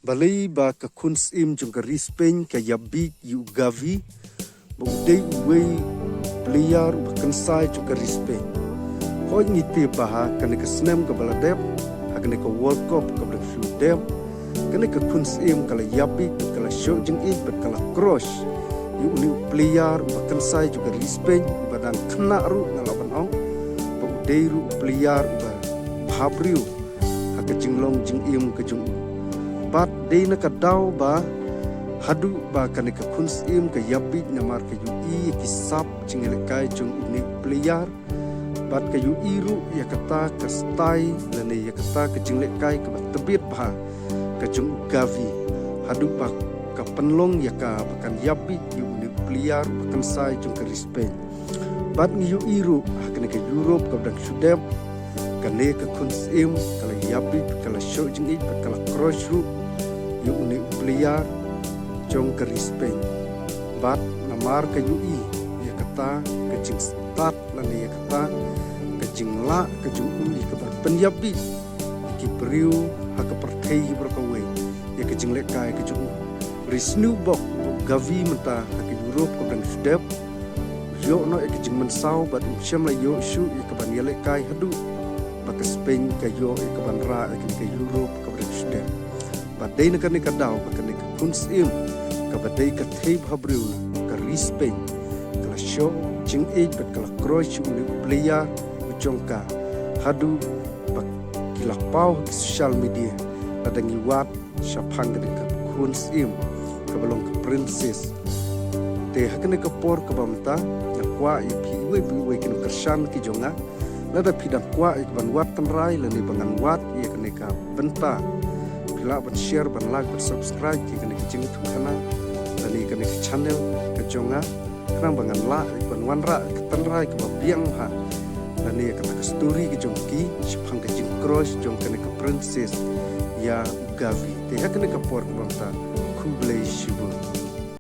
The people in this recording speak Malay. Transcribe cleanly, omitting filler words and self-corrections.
balai ba ka kuns im jung ka rispen ka yabi yu gavi ba udai uwe player ba kansai jung ka rispen hoi ni te baha kan ka snem ka baladep kan ka world cup ka bla shudem kan ka kuns im kala yabi kala show jung it ba kala cross yu ni player ba kansai jung ka rispen ba dan kena ru ngalaban ong ba udai ru player ba habriu ka jinglong jing im ka jung bat day na kadaw ba hadu ba kanika kuns im ka yabi na mar ka yu i ki sap chingelekay jung uni player bat ka yu iru ya kata ka stay lane ya kata ka jinglekay ka tabit ba ka jung gavi hadu ba ka penlong ya ka bakan yabi yu uni player bakan sai jung ka respect bat ngi yu iru kanika Europe ka dang sudem kane ka kuns im kala yabi kala show jing it kala cross ru yu uni player jong ka respect bat namar ka yu i ya kata ka jing start lane ya kata ka jing la ka jung uli ka bat penyabi ki priu ha ka perthei berkawe ya ka jing lekai ka jung risnu bok gavi menta ka Europe ka dang step yo no ka jing mensau bat syam la yo shu ya ka ban lekai hadu baka Spain ka yo ka ban ra ka Europe ka dang step badai na kani kadaw bakani ka kuns im ka badai ka tape habriu ka rispen kala show jing age bat kala cross uni player uchong ka hadu bak kila pau di social media adangi wat syapang ka kuns im ka balong ka princess te hakani ka por ka bamta na kwa i piwe kin kersan ki jonga lada pidang kwa ik ban wat tanrai lani bangan wat ia kani ka benta bila ban share ban like ban subscribe ki kani jing tu kana lani kani channel ka jonga krang bangan la ban wanra ka tanrai ka biang ha lani ka ka story ki jongki sipang ka jing cross jong kani ka princess ya gavi te hakani ka por banta kublai shibu